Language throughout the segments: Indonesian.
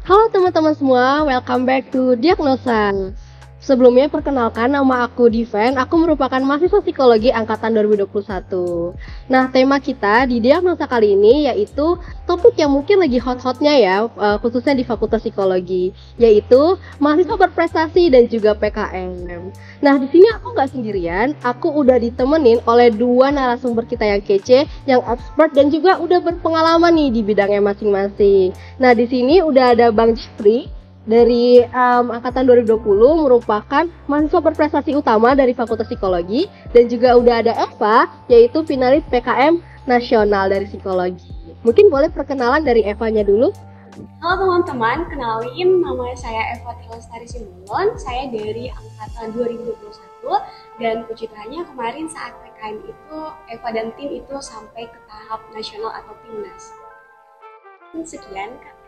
Halo teman-teman semua, welcome back to Diagnosa. Sebelumnya perkenalkan nama aku Diven, aku merupakan mahasiswa psikologi angkatan 2021. Nah, tema kita di Diagnosa kali ini yaitu topik yang mungkin lagi hot-hotnya ya, khususnya di Fakultas Psikologi, yaitu mahasiswa berprestasi dan juga PKM. Nah, di sini aku nggak sendirian, aku udah ditemenin oleh dua narasumber kita yang kece, yang expert dan juga udah berpengalaman nih di bidangnya masing-masing. Nah, di sini udah ada Bang Jeffrey dari angkatan 2020, merupakan mahasiswa berprestasi utama dari Fakultas Psikologi, dan juga udah ada Eva yaitu finalis PKM nasional dari psikologi. Mungkin boleh perkenalan dari Evanya dulu. Halo teman-teman, kenalin nama saya Eva Lestari Simulon, saya dari angkatan 2021 dan puji Tuhannya kemarin saat PKM itu Eva dan tim itu sampai ke tahap nasional atau timnas. Sekian Kak.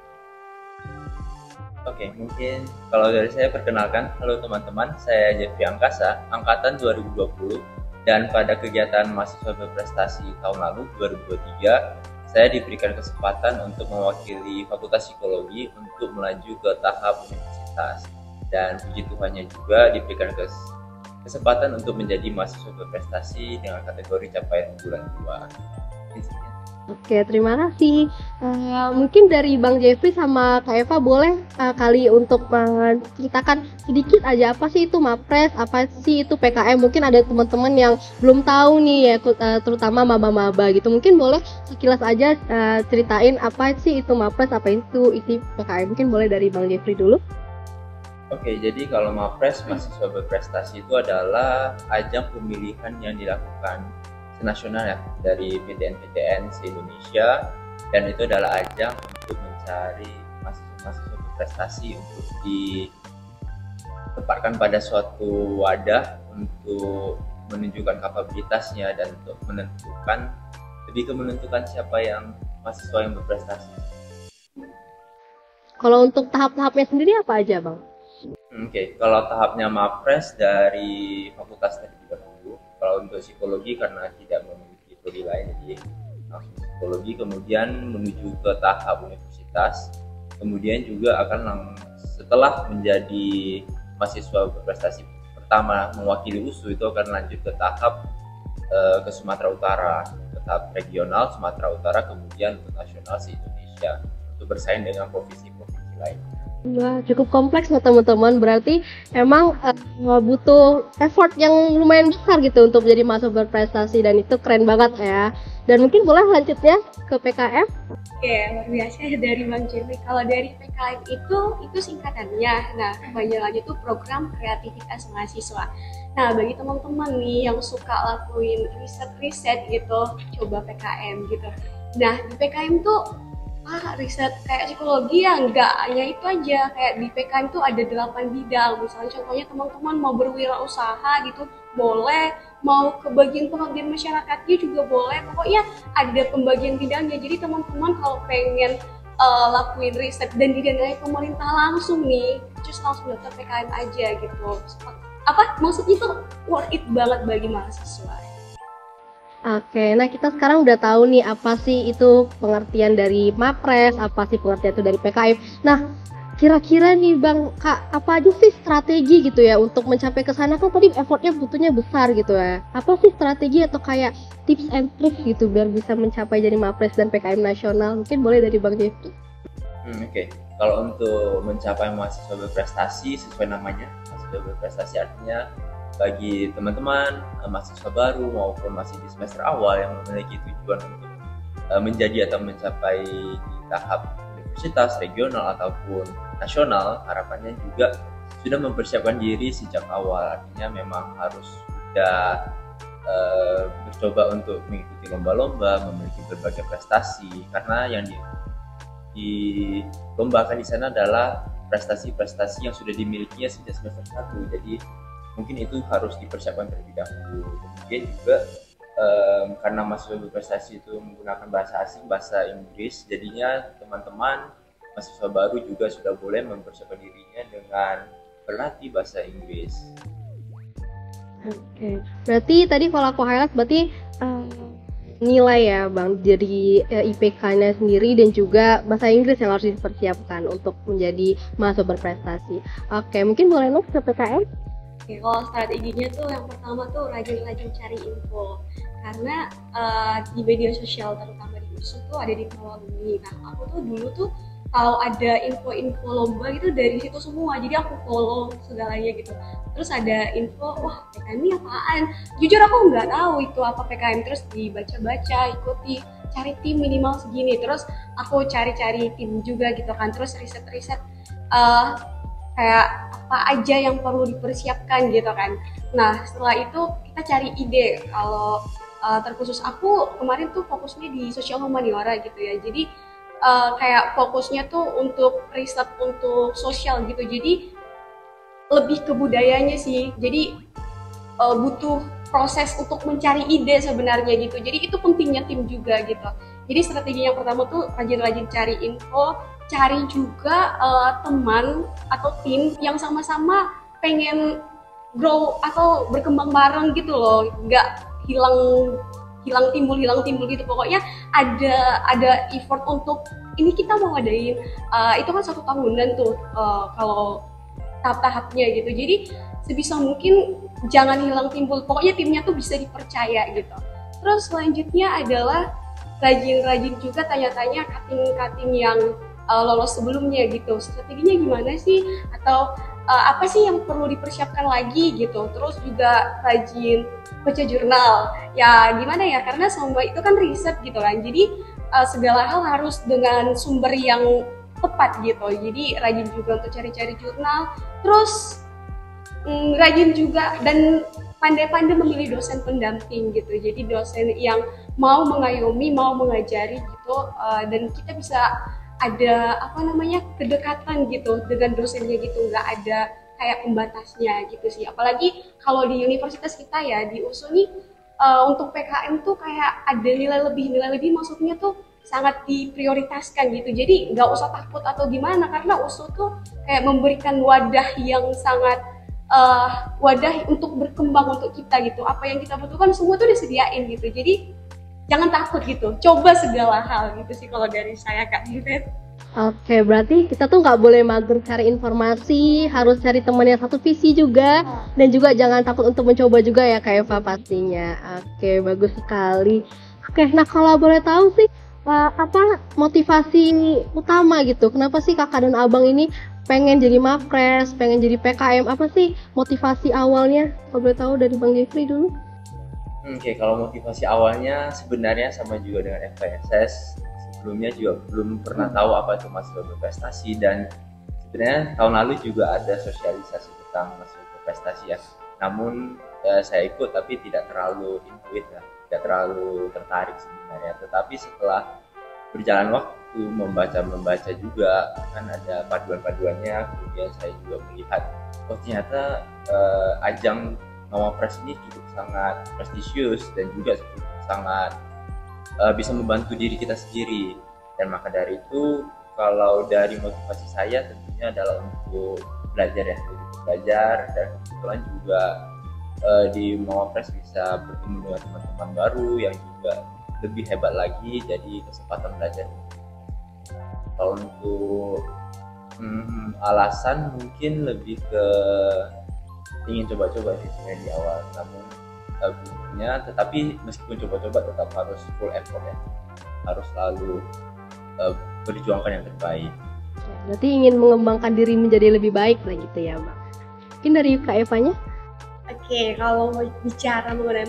Oke, mungkin kalau dari saya perkenalkan, halo teman-teman, saya Jeffrey Angkasa, angkatan 2020, dan pada kegiatan mahasiswa berprestasi tahun lalu 2023, saya diberikan kesempatan untuk mewakili Fakultas Psikologi untuk melaju ke tahap universitas, dan puji Tuhannya juga diberikan kesempatan untuk menjadi mahasiswa berprestasi dengan kategori capaian unggulan 2. Oke, terima kasih. Mungkin dari Bang Jeffrey sama Kak Eva boleh kali untuk menceritakan sedikit aja apa sih itu MAPRES, apa sih itu PKM. Mungkin ada teman-teman yang belum tahu nih ya, terutama maba-maba gitu. Mungkin boleh sekilas aja ceritain apa sih itu MAPRES, apa itu isi PKM. Mungkin boleh dari Bang Jeffrey dulu. Oke, jadi kalau MAPRES, mahasiswa berprestasi itu adalah ajang pemilihan yang dilakukan nasional ya dari PTN-PTN se-Indonesia, dan itu adalah ajang untuk mencari mahasiswa berprestasi untuk ditempatkan pada suatu wadah untuk menunjukkan kapabilitasnya dan untuk menentukan siapa yang mahasiswa yang berprestasi. Kalau untuk tahap-tahapnya sendiri apa aja, Bang? Oke, kalau tahapnya MAPRES dari fakultas tadi dulu. Kalau untuk psikologi karena tidak memiliki prodi lain, jadi langsung psikologi, kemudian menuju ke tahap universitas, kemudian juga akan setelah menjadi mahasiswa berprestasi pertama mewakili USU itu akan lanjut ke tahap ke Sumatera Utara, ke tahap regional Sumatera Utara, kemudian untuk nasional se-Indonesia untuk bersaing dengan provinsi-provinsi lain. Wah, cukup kompleks ya teman-teman. Berarti emang butuh effort yang lumayan besar gitu untuk menjadi mahasiswa berprestasi, dan itu keren banget ya. Dan mungkin boleh lanjutnya ke PKM. Oke, luar biasa dari Bang Jeffrey. Kalau dari PKM itu singkatannya. Nah, kepanjangannya itu program kreativitas mahasiswa. Nah, bagi teman-teman nih yang suka lakuin riset-riset gitu, coba PKM gitu. Nah, di PKM tuh riset kayak psikologi ya enggak hanya itu aja, kayak di PKM tuh ada 8 bidang. Misalnya contohnya teman-teman mau berwirausaha gitu boleh, mau ke bagian pengabdian masyarakatnya juga boleh, pokoknya ada pembagian bidangnya. Jadi teman-teman kalau pengen lakuin riset dan didanai pemerintah langsung nih, just langsung daftar PKM aja gitu. Maksudnya tuh worth it banget bagi mahasiswa. Oke, nah kita sekarang udah tahu nih apa sih itu pengertian dari MAPRES, apa sih pengertian itu dari PKM. Nah, kira-kira nih Bang, Kak, apa aja sih strategi gitu ya untuk mencapai ke sana? Kan tadi effortnya butuhnya besar gitu ya. Apa sih strategi atau kayak tips and tricks gitu biar bisa mencapai jadi MAPRES dan PKM nasional? Mungkin boleh dari Bang Jeffrey. Oke. Kalau untuk mencapai mahasiswa berprestasi sesuai namanya, mahasiswa berprestasi artinya bagi teman-teman mahasiswa baru maupun masih di semester awal yang memiliki tujuan untuk menjadi atau mencapai di tahap universitas, regional ataupun nasional, harapannya juga sudah mempersiapkan diri sejak awal. Artinya memang harus sudah bercoba untuk mengikuti lomba-lomba, memiliki berbagai prestasi, karena yang dilombakan di sana adalah prestasi-prestasi yang sudah dimilikinya sejak semester 1. Jadi mungkin itu harus dipersiapkan terlebih dahulu. Kemudian juga karena mahasiswa berprestasi itu menggunakan bahasa asing, bahasa Inggris, jadinya teman-teman mahasiswa baru juga sudah boleh mempersiapkan dirinya dengan berlatih bahasa Inggris. Oke, berarti tadi kalau aku highlight berarti nilai ya Bang, dari IPK-nya sendiri dan juga bahasa Inggris yang harus dipersiapkan untuk menjadi mahasiswa berprestasi. Oke, mungkin boleh next ke PKM? Oke, kalau strateginya tuh yang pertama tuh rajin-rajin cari info. Karena di media sosial terutama di USU tuh ada di Prologumi. Nah, aku tuh dulu tuh kalau ada info-info lomba gitu dari situ semua, jadi aku follow segalanya gitu. Terus ada info, wah PKM ini apaan? Jujur aku nggak tahu itu apa PKM, terus dibaca-baca, ikuti, cari tim minimal segini. Terus aku cari-cari tim juga gitu kan, terus riset-riset kayak apa aja yang perlu dipersiapkan gitu kan. Nah setelah itu kita cari ide. Kalau terkhusus aku kemarin tuh fokusnya di sosial humaniora gitu ya, jadi kayak fokusnya tuh untuk riset untuk sosial gitu, jadi lebih ke budayanya sih. Jadi butuh proses untuk mencari ide sebenarnya gitu, jadi itu pentingnya tim juga gitu. Jadi strategi yang pertama tuh rajin-rajin cari info, cari juga teman atau tim yang sama-sama pengen grow atau berkembang bareng gitu loh, nggak hilang timbul gitu. Pokoknya ada effort untuk ini kita mau ngadain itu kan 1 tahunan tuh kalau tahap-tahapnya gitu. Jadi sebisa mungkin jangan hilang timbul, pokoknya timnya tuh bisa dipercaya gitu. Terus selanjutnya adalah rajin-rajin juga tanya-tanya cutting-cutting yang lolos sebelumnya gitu, strateginya gimana sih, atau apa sih yang perlu dipersiapkan lagi gitu. Terus juga rajin baca jurnal, ya gimana ya, karena semua itu kan riset gitu kan, jadi segala hal harus dengan sumber yang tepat gitu. Jadi rajin juga untuk cari-cari jurnal, terus rajin juga dan pandai-pandai memilih dosen pendamping gitu, jadi dosen yang mau mengayomi, mau mengajari gitu, dan kita bisa ada kedekatan gitu dengan dosennya gitu, nggak ada kayak pembatasnya gitu sih. Apalagi kalau di universitas kita ya, di USU nih untuk PKM tuh kayak ada nilai lebih maksudnya tuh sangat diprioritaskan gitu, jadi nggak usah takut atau gimana, karena USU tuh kayak memberikan wadah yang sangat wadah untuk berkembang untuk kita gitu. Apa yang kita butuhkan semua tuh disediain gitu, jadi jangan takut gitu, coba segala hal gitu sih kalau dari saya Kak Yvette. Oke, berarti kita tuh nggak boleh mager cari informasi, harus cari teman yang satu visi juga, dan juga jangan takut untuk mencoba juga ya Kak Eva pastinya. Oke, bagus sekali. Oke, nah kalau boleh tahu sih apa motivasi utama gitu, kenapa sih kakak dan abang ini pengen jadi Mapres, pengen jadi PKM, apa sih motivasi awalnya? Kalau boleh tahu dari Bang Jeffrey dulu. Oke, kalau motivasi awalnya sebenarnya sama juga dengan Eva ya. Saya sebelumnya juga belum pernah tahu apa itu mahasiswa berprestasi, dan sebenarnya tahun lalu juga ada sosialisasi tentang mahasiswa berprestasi ya. Namun saya ikut tapi tidak terlalu intuit ya, tidak terlalu tertarik sebenarnya. Tetapi setelah berjalan waktu membaca juga kan ada paduan-paduannya, kemudian saya juga melihat ternyata ajang Mapres ini cukup sangat prestisius dan juga cukup sangat bisa membantu diri kita sendiri. Dan maka dari itu, kalau dari motivasi saya tentunya adalah untuk belajar ya, belajar, dan kebetulan juga di Mapres bisa bertemu dengan teman-teman baru yang juga lebih hebat lagi, jadi kesempatan belajar. Kalau untuk alasan mungkin lebih ke ingin coba-coba sih sebenarnya di awal, namun butuhnya, tetapi meskipun coba-coba tetap harus full effort ya, harus selalu berjuangkan yang terbaik. Berarti ingin mengembangkan diri menjadi lebih baik lah gitu ya Mbak. Mungkin dari Kak Evanya? Oke, kalau bicara mengenai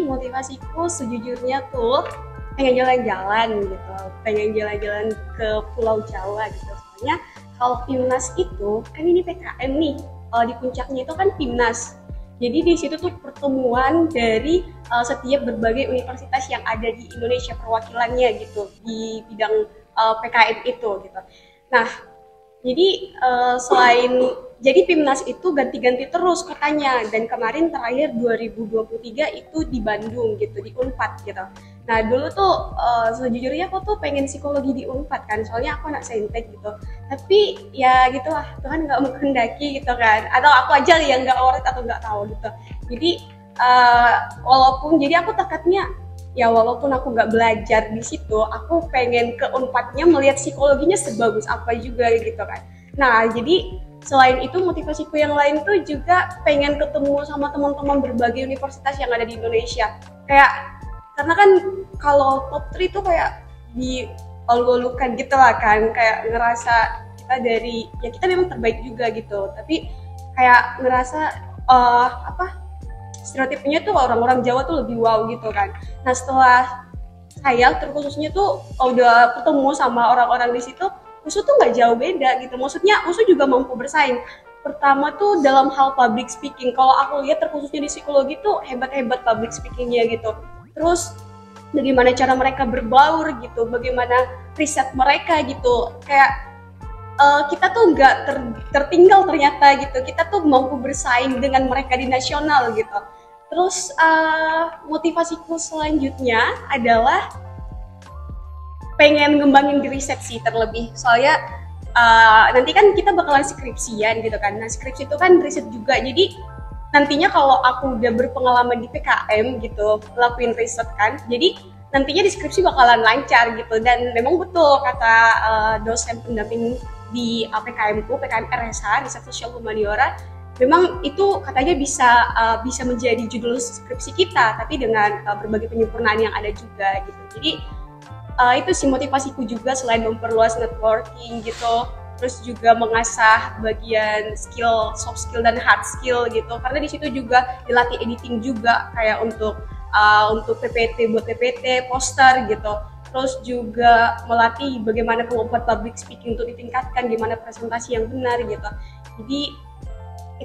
motivasiku sejujurnya tuh pengen jalan-jalan gitu, pengen jalan-jalan ke Pulau Jawa gitu. Soalnya kalau Timnas itu kan ini PKM nih, di puncaknya itu kan Timnas. Jadi di situ tuh pertemuan dari setiap berbagai universitas yang ada di Indonesia, perwakilannya gitu di bidang PKM itu gitu. Nah, jadi selain jadi Timnas itu ganti-ganti terus kotanya, dan kemarin terakhir 2023 itu di Bandung gitu, di Unpad gitu. Nah dulu tuh sejujurnya aku tuh pengen psikologi di Unpad kan, soalnya aku anak saintek gitu. Tapi ya gitulah, Tuhan nggak menghendaki gitu kan, atau aku aja yang nggak worth atau nggak tahu gitu. Jadi walaupun jadi aku tekadnya ya walaupun aku nggak belajar di situ, aku pengen ke Unpadnya melihat psikologinya sebagus apa juga gitu kan. Nah jadi selain itu motivasiku yang lain tuh juga pengen ketemu sama teman-teman berbagai universitas yang ada di Indonesia. Kayak karena kan kalau top 3 tuh kayak di olu-olukan gitu lah kan, kayak ngerasa kita kita memang terbaik juga gitu, tapi kayak ngerasa stereotipnya tuh orang-orang Jawa tuh lebih wow gitu kan. Nah setelah saya terkhususnya tuh udah ketemu sama orang-orang di situ, USU tuh nggak jauh beda gitu. Maksudnya USU juga mampu bersaing. Pertama tuh dalam hal public speaking. Kalau aku lihat terkhususnya di psikologi tuh hebat-hebat public speakingnya gitu. Terus bagaimana cara mereka berbaur gitu, bagaimana riset mereka gitu. Kayak kita tuh nggak tertinggal ternyata gitu. Kita tuh mampu bersaing dengan mereka di nasional gitu. Terus motivasiku selanjutnya adalah pengen ngembangin di riset sih terlebih. Soalnya nanti kan kita bakalan skripsian gitu kan. Nah skripsi itu kan riset juga. Jadi nantinya kalau aku udah berpengalaman di PKM gitu, lakuin riset kan. Jadi nantinya di skripsi bakalan lancar gitu. Dan memang betul kata dosen pendamping di PKM-ku, PKM RSH, Riset Sosial Humaniora, memang itu katanya bisa menjadi judul skripsi kita, tapi dengan berbagai penyempurnaan yang ada juga gitu. Jadi itu sih motivasiku juga selain memperluas networking gitu, terus juga mengasah bagian skill, soft skill dan hard skill gitu. Karena di situ juga dilatih editing juga kayak untuk PPT, buat PPT, poster gitu. Terus juga melatih bagaimana kemampuan public speaking untuk ditingkatkan, gimana presentasi yang benar gitu. Jadi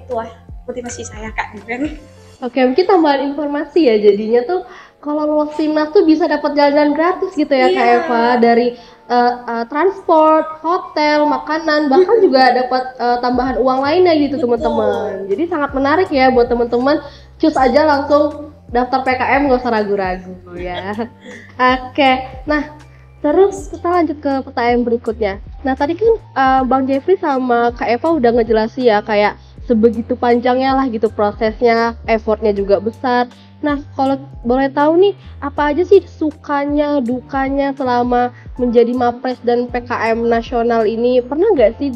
itulah motivasi saya Kak Diven. Oke, mungkin tambahan informasi ya, jadinya tuh kalau lolos timnas tuh bisa dapat jalan-jalan gratis gitu ya Kak Eva, dari transport, hotel, makanan, bahkan juga dapat tambahan uang lainnya gitu teman-teman. Jadi sangat menarik ya buat teman-teman, cus aja langsung daftar PKM, nggak usah ragu-ragu ya. Oke, nah terus kita lanjut ke pertanyaan berikutnya. Nah tadi kan Bang Jeffrey sama Kak Eva udah ngejelasin ya kayak sebegitu panjangnya lah gitu prosesnya, effortnya juga besar. Nah kalau boleh tahu nih, apa aja sih sukanya, dukanya selama menjadi Mapres dan PKM nasional ini? Pernah nggak sih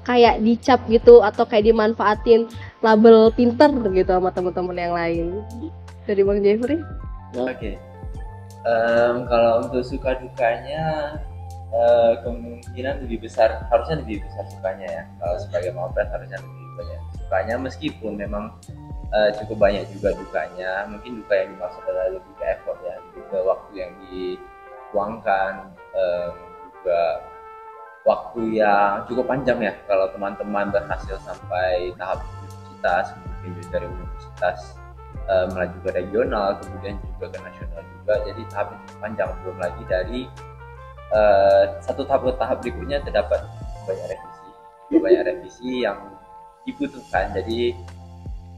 kayak dicap gitu atau kayak dimanfaatin label pinter gitu sama teman-teman yang lain? Dari Bang Jeffrey? Oke. Kalau untuk suka dukanya kemungkinan harusnya lebih besar sukanya ya. Kalau sebagai Mapres harusnya lebih banyak sukanya, meskipun memang cukup banyak juga dukanya. Mungkin duka yang dimaksud adalah lebih ke effort ya, lebih ke waktu yang dituangkan, juga waktu yang cukup panjang ya. Kalau teman-teman berhasil sampai tahap universitas, mungkin juga dari universitas melaju ke regional, kemudian juga ke nasional juga, jadi tahapnya cukup panjang. Belum lagi dari satu tahap ke tahap berikutnya terdapat banyak revisi yang dibutuhkan, jadi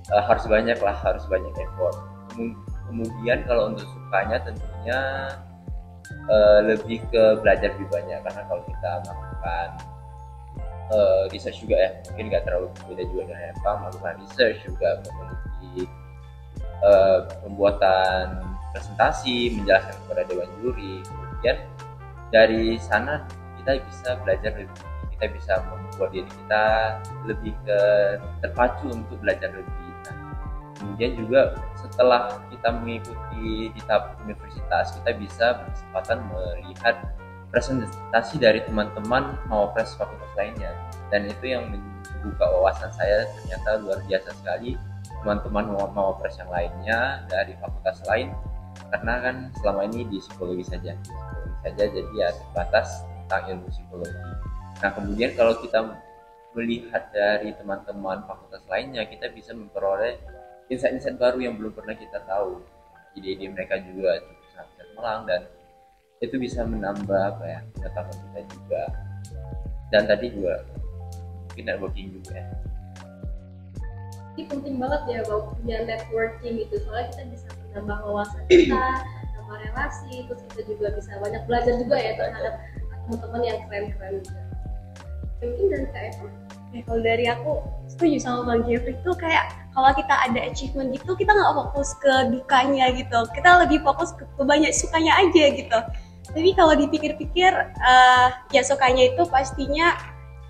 harus banyak effort. Kemudian kalau untuk sukanya tentunya lebih ke belajar lebih banyak, karena kalau kita melakukan research juga ya, mungkin nggak terlalu berbeda juga dengan Eva, melakukan research juga memiliki pembuatan presentasi, menjelaskan kepada dewan juri. Kemudian dari sana kita bisa belajar lebih, kita bisa membuat diri kita lebih terpacu untuk belajar lebih. Nah, kemudian juga setelah kita mengikuti di tahap universitas, kita bisa berkesempatan melihat presentasi dari teman-teman Mapres fakultas lainnya, dan itu yang membuka wawasan saya. Ternyata luar biasa sekali teman-teman Mapres yang lainnya dari fakultas lain, karena kan selama ini di psikologi saja, jadi ya terbatas tentang ilmu psikologi. Nah kemudian kalau kita melihat dari teman-teman fakultas lainnya, kita bisa memperoleh insight-insight baru yang belum pernah kita tahu. Ide-ide mereka juga cukup sangat cemerlang, dan itu bisa menambah pengetahuan kita juga. Dan tadi juga mungkin networking juga ya. Ini penting banget ya Bang, punya networking gitu, soalnya kita bisa menambah wawasan kita, menambah relasi, terus kita juga bisa banyak belajar juga ya terhadap teman-teman yang keren-keren juga. Mungkin dari Kak Eva? Kalau dari aku setuju sama Bang Jeffrey tuh kayak kalau kita ada achievement gitu kita nggak fokus ke dukanya gitu, kita lebih fokus ke banyak sukanya aja gitu. Tapi kalau dipikir-pikir ya sukanya itu pastinya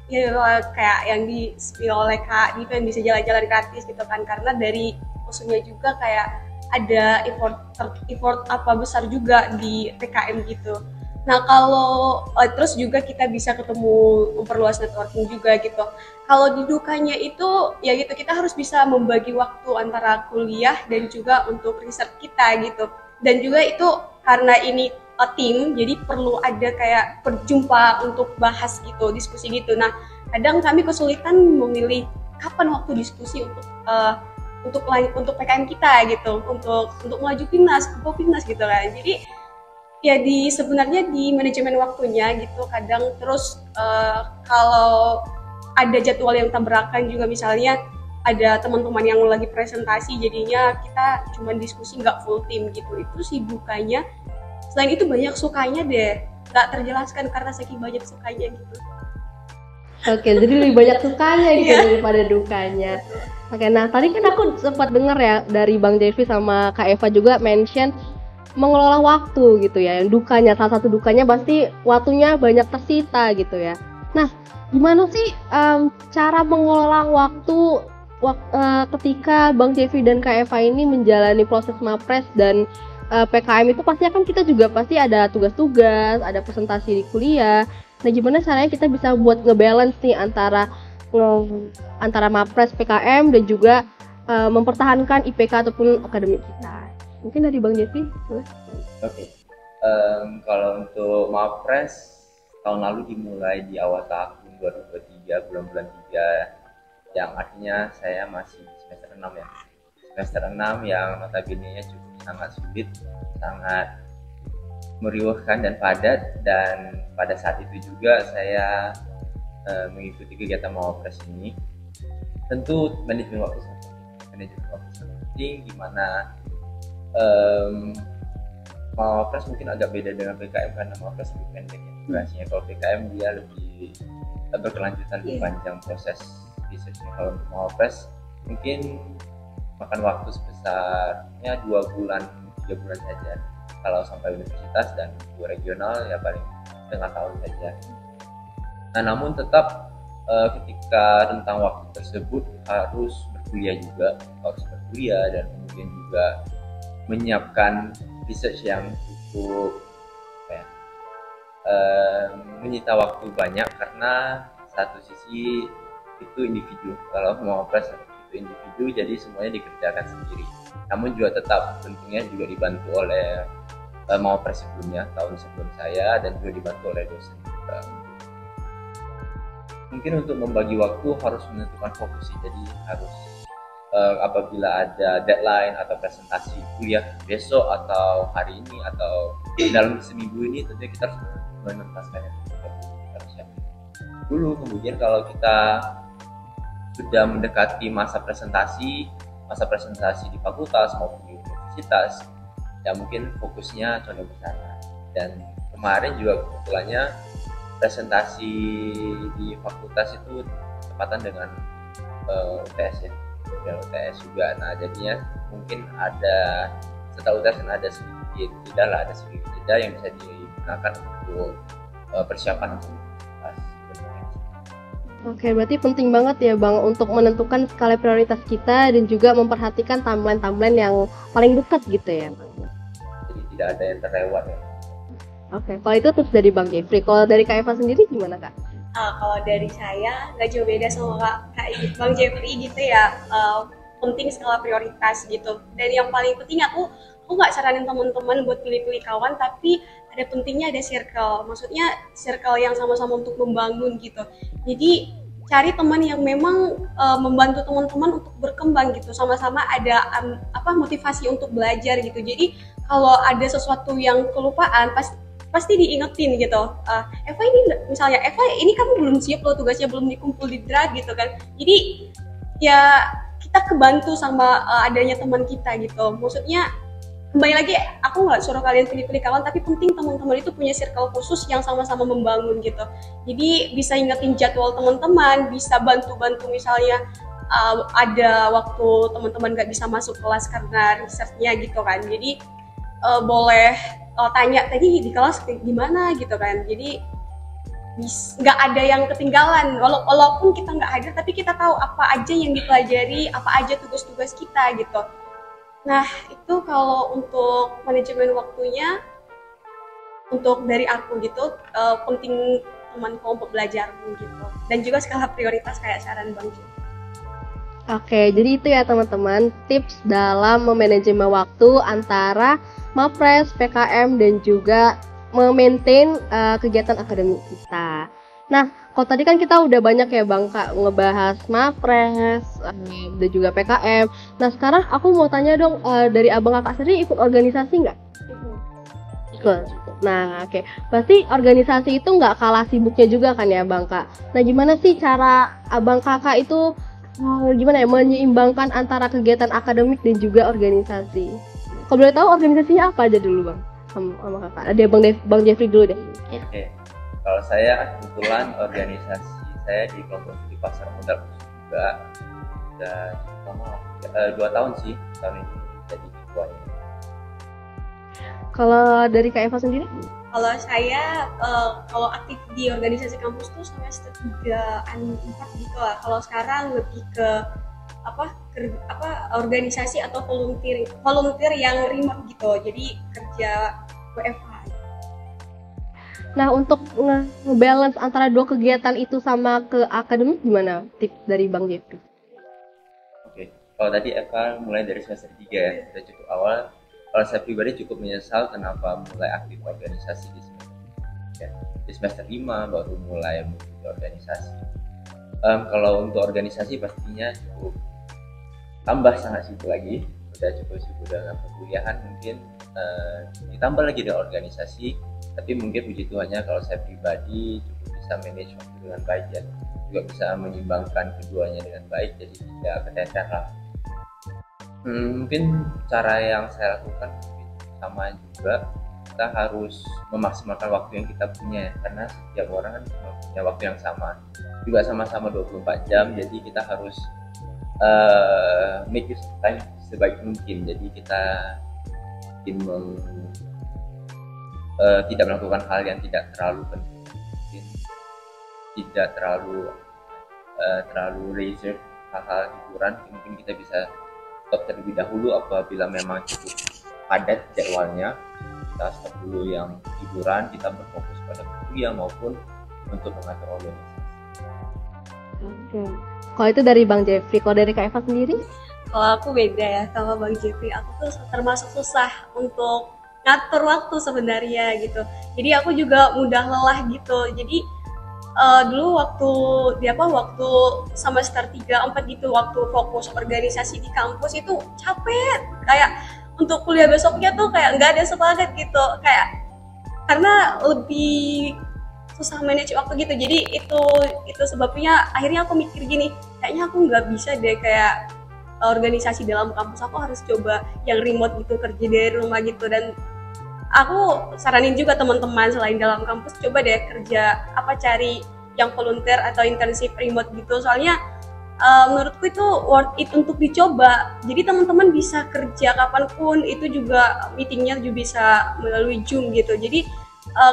ya kayak yang di-spill oleh Kak Diven bisa jalan-jalan gratis gitu kan, karena dari musuhnya juga kayak ada effort apa besar juga di PKM gitu. Nah kalau terus juga kita bisa ketemu, memperluas networking juga gitu. Kalau di dukanya itu ya gitu, kita harus bisa membagi waktu antara kuliah dan juga untuk riset kita gitu. Dan juga itu karena ini tim, jadi perlu ada kayak berjumpa untuk bahas gitu, diskusi gitu. Nah kadang kami kesulitan memilih kapan waktu diskusi untuk PKM kita gitu, untuk melaju Pimnas, Pimnas gitu kan. Jadi ya sebenarnya di manajemen waktunya gitu kadang. Terus kalau ada jadwal yang tabrakan juga, misalnya ada teman-teman yang lagi presentasi jadinya kita cuma diskusi nggak full tim gitu, itu sih dukanya. Selain itu banyak sukanya deh, nggak terjelaskan karena saking banyak sukanya gitu. Oke, jadi lebih banyak sukanya gitu daripada dukanya. Oke, nah tadi kan aku sempat dengar ya dari Bang Jeffrey sama Kak Eva juga mention mengelola waktu gitu ya. Yang dukanya, salah satu dukanya pasti waktunya banyak tersita gitu ya. Nah, gimana sih cara mengelola waktu ketika Bang Jeffrey dan Kak Eva ini menjalani proses Mapres dan PKM itu pasti kan kita juga pasti ada tugas-tugas, ada presentasi di kuliah. Nah, gimana caranya kita bisa buat ngebalance nih antara Mapres, PKM dan juga mempertahankan IPK ataupun akademik kita. Mungkin dari Bang Jeffrey, boleh? Oke. Kalau untuk Mapres tahun lalu dimulai di awal tahun 2023, bulan-bulan 3, yang artinya saya masih di semester 6 ya. Semester 6 yang notabene-nya cukup sangat sulit, sangat meriuhkan dan padat, dan pada saat itu juga saya mengikuti kegiatan Mapres ini. Tentu manajemen waktu sangat penting, gimana Mapres mungkin agak beda dengan PKM karena Mapres lebih pendek ya durasinya. Kalau PKM dia lebih berkelanjutan, lebih panjang proses researchnya. Kalau untuk Mapres mungkin makan waktu sebesarnya 2 bulan, 3 bulan saja kalau sampai universitas, dan 2 regional ya paling setengah tahun saja. Nah namun tetap ketika rentang waktu tersebut harus berkuliah dan kemudian juga menyiapkan research yang cukup menyita waktu banyak, karena satu sisi itu individu, kalau mau Mapres itu individu, jadi semuanya dikerjakan sendiri. Namun juga tetap tentunya juga dibantu oleh Mapres sebelumnya, tahun sebelum saya, dan juga dibantu oleh dosen juga. Mungkin untuk membagi waktu harus menentukan fokus, jadi harus apabila ada deadline atau presentasi kuliah besok atau hari ini atau dalam seminggu ini, tentunya kita harus menuntaskannya. Kita harus siap dulu. Kemudian kalau kita sudah mendekati masa presentasi di fakultas maupun di universitas, ya mungkin fokusnya condong ke sana. Dan kemarin juga kebetulannya presentasi di fakultas itu tepatan dengan UTS ya. Dan UTS juga, nah jadinya mungkin ada setelah UTS kan ada sedikit jeda yang bisa digunakan untuk persiapan untuk UTS. Oke, berarti penting banget ya Bang untuk menentukan skala prioritas kita dan juga memperhatikan timeline yang paling dekat gitu ya. Jadi tidak ada yang terlewat ya. Oke, kalau itu tips dari Bang Jeffrey. Kalau dari Kak Eva sendiri gimana Kak? Kalau dari saya nggak jauh beda sama Kak Bang Jeffrey gitu ya, penting skala prioritas gitu. Dan yang paling penting aku nggak saranin teman-teman buat pilih-pilih kawan, tapi ada pentingnya ada circle, maksudnya circle yang sama-sama untuk membangun gitu. Jadi cari teman yang memang membantu teman-teman untuk berkembang gitu, sama-sama ada motivasi untuk belajar gitu. Jadi kalau ada sesuatu yang kelupaan pasti diingetin gitu. Eva ini misalnya, Eva ini kamu belum siap loh, tugasnya belum dikumpul di draft gitu kan. Jadi ya kita kebantu sama adanya teman kita gitu. Maksudnya kembali lagi aku nggak suruh kalian pilih-pilih kawan, tapi penting teman-teman itu punya circle khusus yang sama-sama membangun gitu. Jadi bisa ingetin jadwal teman-teman, bisa bantu-bantu misalnya ada waktu teman-teman nggak bisa masuk kelas karena researchnya gitu kan. Jadi boleh tanya tadi di kelas gimana gitu kan. Jadi nggak ada yang ketinggalan, walaupun kita nggak hadir tapi kita tahu apa aja yang dipelajari, apa aja tugas-tugas kita gitu. Nah itu kalau untuk manajemen waktunya, untuk dari aku gitu, penting teman kelompok belajarmu gitu, dan juga skala prioritas kayak saran Bang Jo. Oke, jadi itu ya teman-teman tips dalam memanajemen waktu antara MAPRES, PKM, dan juga memaintain kegiatan akademik kita. Nah, kalau tadi kan kita udah banyak ya Bang Kak ngebahas MAPRES dan juga PKM. Nah, sekarang aku mau tanya dong, dari Abang Kakak sendiri ikut organisasi nggak? Ikut. Nah, oke. Pasti organisasi itu nggak kalah sibuknya juga kan ya Bang Kak? Nah, gimana sih cara Abang Kakak itu menyeimbangkan antara kegiatan akademik dan juga organisasi? Kalau boleh tahu organisasinya apa aja dulu Bang? Sama Kakak. Ada Bang Jeffrey dulu deh. Oke. Kalau saya kebetulan organisasi saya di kelompok studi pasar modal juga udah lama, 2 tahun sih tahun ini jadi ketuanya. Kalau dari Kak Eva sendiri? Kalau saya kalau aktif di organisasi kampus tuh semester 3-an 4 gitu lah. Kalau sekarang lebih ke organisasi atau volunteer yang remote gitu. Jadi kerja WFH. Nah, untuk nge-balance antara dua kegiatan itu sama ke akademik gimana tips dari Bang Jeffrey? Oke. Kalau tadi Eva mulai dari semester 3 ya, sudah cukup awal. Kalau saya pribadi cukup menyesal kenapa mulai aktif organisasi di semester 3. Di semester 5 baru mulai mengikuti organisasi. Kalau untuk organisasi pastinya cukup tambah sangat sibuk lagi. Udah cukup sibuk dengan perkuliahan, mungkin ditambah lagi dengan organisasi. Tapi mungkin puji Tuhannya kalau saya pribadi cukup bisa manage waktu dengan baik dan juga bisa menyimbangkan keduanya dengan baik, jadi tidak keteter lah. Mungkin cara yang saya lakukan sama juga, kita harus memaksimalkan waktu yang kita punya, karena setiap orang kan punya waktu yang sama, juga sama-sama 24 jam, jadi kita harus make use of time sebaik mungkin. Jadi kita tidak melakukan hal yang tidak terlalu penting, mungkin tidak terlalu reserve hal-hal hiburan. Mungkin kita bisa stop terlebih dahulu apabila memang cukup padat jadwalnya. Kita stop dulu yang hiburan, kita berfokus pada kuliah maupun untuk mengatur organisasi. Oke. Kalau itu dari Bang Jeffrey, kalau dari Kak Eva sendiri? Kalau aku beda ya sama Bang Jeffrey, aku tuh termasuk susah untuk ngatur waktu sebenarnya gitu. Jadi aku juga mudah lelah gitu. Jadi dulu waktu semester 3-4 gitu, waktu fokus organisasi di kampus itu capek. Kayak untuk kuliah besoknya tuh kayak nggak ada semangat gitu. Kayak karena lebih susah manage waktu gitu. Jadi itu sebabnya akhirnya aku mikir gini, kayaknya aku nggak bisa deh kayak organisasi dalam kampus, aku harus coba yang remote gitu, kerja dari rumah gitu. Dan aku saranin juga teman-teman selain dalam kampus, coba deh cari yang volunteer atau internship remote gitu. Soalnya menurutku itu worth it untuk dicoba. Jadi teman-teman bisa kerja kapanpun, itu juga meetingnya juga bisa melalui Zoom gitu. Jadi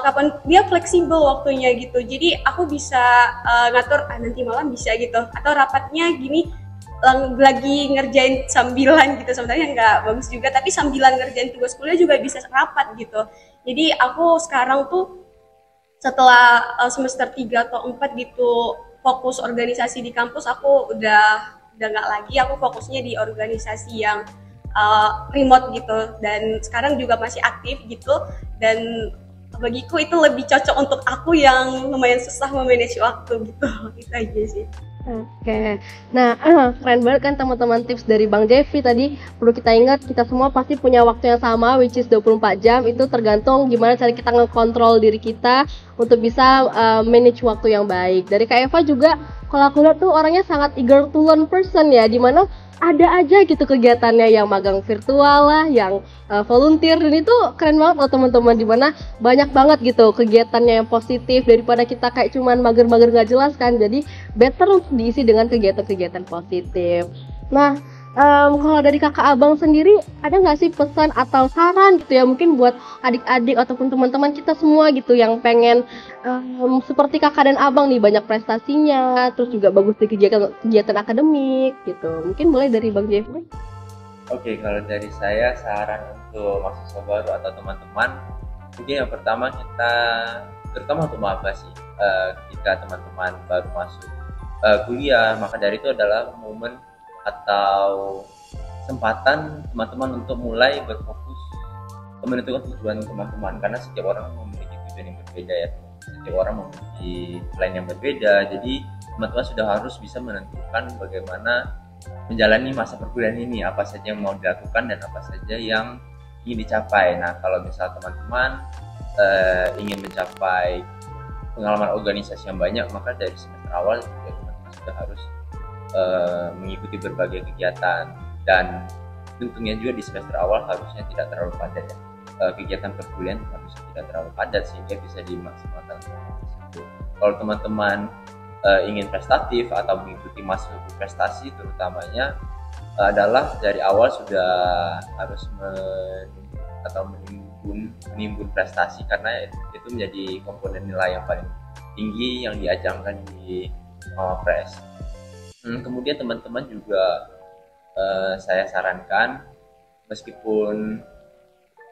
kapan dia fleksibel waktunya gitu. Jadi aku bisa ngatur nanti malam bisa gitu, atau rapatnya gini lagi ngerjain sambilan gitu. Sebenarnya nggak bagus juga, tapi sambilan ngerjain tugas kuliah juga bisa rapat gitu. Jadi aku sekarang tuh setelah semester 3 atau 4 gitu fokus organisasi di kampus, aku udah nggak lagi, aku fokusnya di organisasi yang remote gitu, dan sekarang juga masih aktif gitu. Dan bagiku itu lebih cocok untuk aku yang lumayan susah memanage waktu gitu. Itu aja sih. Oke, nah keren banget kan teman-teman tips dari Bang Jeffrey tadi. Perlu kita ingat, kita semua pasti punya waktu yang sama, which is 24 jam. Itu tergantung gimana cara kita ngekontrol diri kita untuk bisa manage waktu yang baik. Dari Kak Eva juga, kalau aku lihat tuh orangnya sangat eager to learn person ya, dimana ada aja gitu kegiatannya, yang magang virtual lah, yang volunteer, dan itu keren banget loh teman-teman, dimana banyak banget gitu kegiatannya yang positif daripada kita kayak cuman mager-mager nggak jelas kan. Jadi better untuk diisi dengan kegiatan-kegiatan positif. Nah, kalau dari kakak abang sendiri, ada nggak sih pesan atau saran gitu ya, mungkin buat adik-adik ataupun teman-teman kita semua gitu yang pengen seperti kakak dan abang nih, banyak prestasinya, terus juga bagus di kegiatan akademik gitu. Mungkin mulai dari Bang Jeffrey. Oke, kalau dari saya saran untuk mahasiswa baru atau teman-teman, mungkin yang pertama kita, terutama untuk maba sih, ketika teman-teman baru masuk kuliah, maka dari itu adalah momen atau kesempatan teman-teman untuk mulai berfokus menentukan tujuan teman-teman, karena setiap orang memiliki tujuan yang berbeda ya, setiap orang memiliki plan yang berbeda. Jadi teman-teman sudah harus bisa menentukan bagaimana menjalani masa perkuliahan ini, apa saja yang mau dilakukan dan apa saja yang ingin dicapai. Nah, kalau misal teman-teman ingin mencapai pengalaman organisasi yang banyak, maka dari semester awal juga teman-teman sudah harus mengikuti berbagai kegiatan, dan tentunya juga di semester awal harusnya tidak terlalu padat ya. Kegiatan perkuliahan harusnya tidak terlalu padat sehingga bisa dimaksimalkan. Kalau teman-teman ingin prestatif atau mengikuti masa berprestasi, terutamanya adalah dari awal sudah harus menimbun prestasi, karena itu menjadi komponen nilai yang paling tinggi yang diajangkan di Mawapres. Kemudian teman-teman juga saya sarankan, meskipun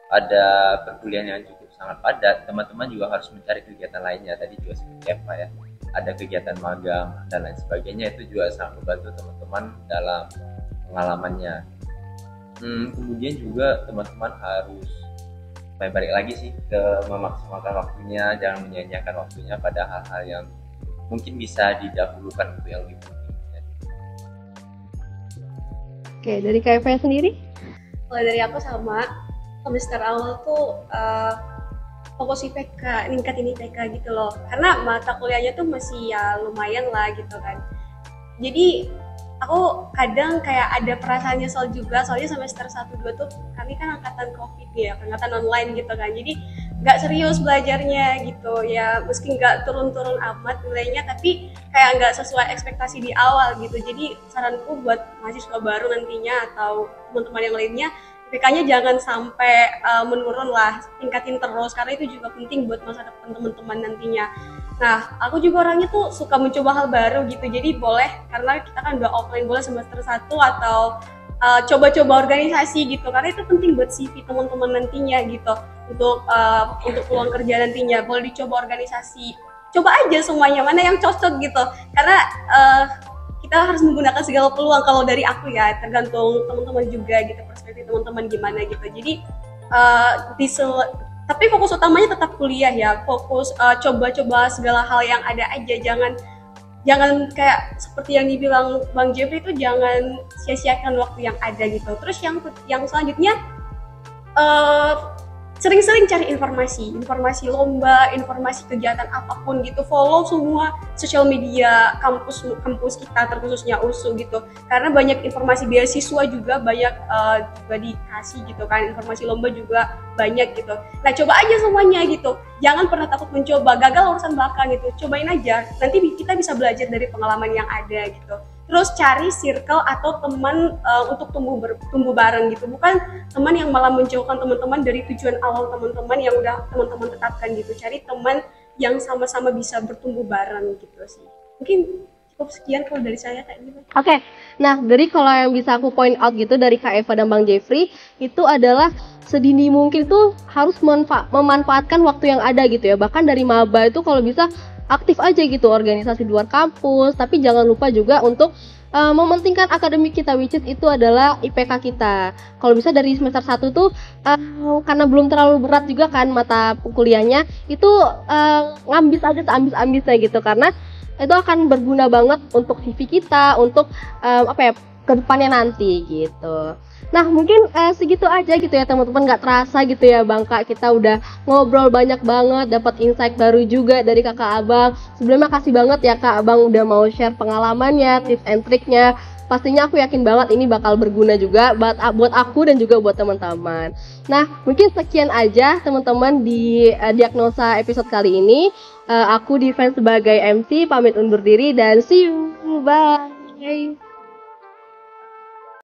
ada perkuliahan yang cukup sangat padat, teman-teman juga harus mencari kegiatan lainnya. Tadi juga seperti apa ya, ada kegiatan magang dan lain sebagainya, itu juga sangat membantu teman-teman dalam pengalamannya. Kemudian juga teman-teman harus balik lagi sih ke memaksimalkan waktunya, jangan menyia-nyiakan waktunya pada hal-hal yang mungkin bisa didahulukan untuk yang lebih penting. Oke, dari KFV sendiri? Kalau dari aku sama, semester awal tuh fokus IPK, ningkatin IPK gitu loh. Karena mata kuliahnya tuh masih ya lumayan lah gitu kan. Jadi aku kadang kayak ada perasaan nyesel juga, soalnya semester 1-2 tuh kami kan angkatan COVID ya, angkatan online gitu kan. Jadi nggak serius belajarnya gitu ya, meski nggak turun-turun amat nilainya, tapi kayak nggak sesuai ekspektasi di awal gitu. Jadi saranku buat mahasiswa baru nantinya atau teman-teman yang lainnya, IPK-nya jangan sampai menurun lah, tingkatin terus, karena itu juga penting buat masa depan teman-teman nantinya. Nah, aku juga orangnya tuh suka mencoba hal baru gitu, jadi boleh, karena kita kan udah offline, boleh semester 1 atau coba-coba organisasi gitu, karena itu penting buat CV teman-teman nantinya gitu, untuk peluang kerja nantinya. Boleh dicoba organisasi, coba aja semuanya, mana yang cocok gitu, karena kita harus menggunakan segala peluang. Kalau dari aku ya, tergantung teman-teman juga gitu, perspektif teman-teman gimana gitu. Jadi tapi fokus utamanya tetap kuliah ya, fokus coba-coba segala hal yang ada aja, jangan kayak seperti yang dibilang Bang Jeffrey itu, jangan sia-siakan waktu yang ada gitu. Terus yang selanjutnya sering-sering cari informasi lomba, informasi kegiatan apapun gitu, follow semua sosial media kampus kita, terkhususnya USU gitu, karena banyak informasi beasiswa juga banyak juga dikasih gitu kan, informasi lomba juga banyak gitu. Nah, coba aja semuanya gitu, jangan pernah takut mencoba, gagal urusan belakang gitu, cobain aja, nanti kita bisa belajar dari pengalaman yang ada gitu. Terus cari circle atau teman untuk tumbuh bareng gitu, bukan teman yang malah menjauhkan teman-teman dari tujuan awal teman-teman yang udah teman-teman tetapkan gitu. Cari teman yang sama-sama bisa bertumbuh bareng gitu sih. Mungkin cukup sekian kalau dari saya Kak Eva. Oke, nah dari kalau yang bisa aku point out gitu dari Kak Eva dan Bang Jeffrey, itu adalah sedini mungkin tuh harus memanfaatkan waktu yang ada gitu ya. Bahkan dari maba itu kalau bisa aktif aja gitu, organisasi di luar kampus, tapi jangan lupa juga untuk mementingkan akademik kita, which is itu adalah IPK kita. Kalau bisa dari semester 1 tuh karena belum terlalu berat juga kan mata kuliahnya, itu ngambis aja seambis-ambisnya gitu, karena itu akan berguna banget untuk CV kita, untuk ke depannya nanti gitu. Nah, mungkin segitu aja gitu ya teman-teman, nggak terasa gitu ya Bang Kak, kita udah ngobrol banyak banget, dapat insight baru juga dari Kakak Abang. Sebelumnya makasih banget ya Kak Abang udah mau share pengalamannya, tips and triknya pastinya aku yakin banget ini bakal berguna juga buat aku dan juga buat teman-teman. Nah, mungkin sekian aja teman-teman di Diagnosa episode kali ini. Aku Diven sebagai MC pamit undur diri dan see you. Bye.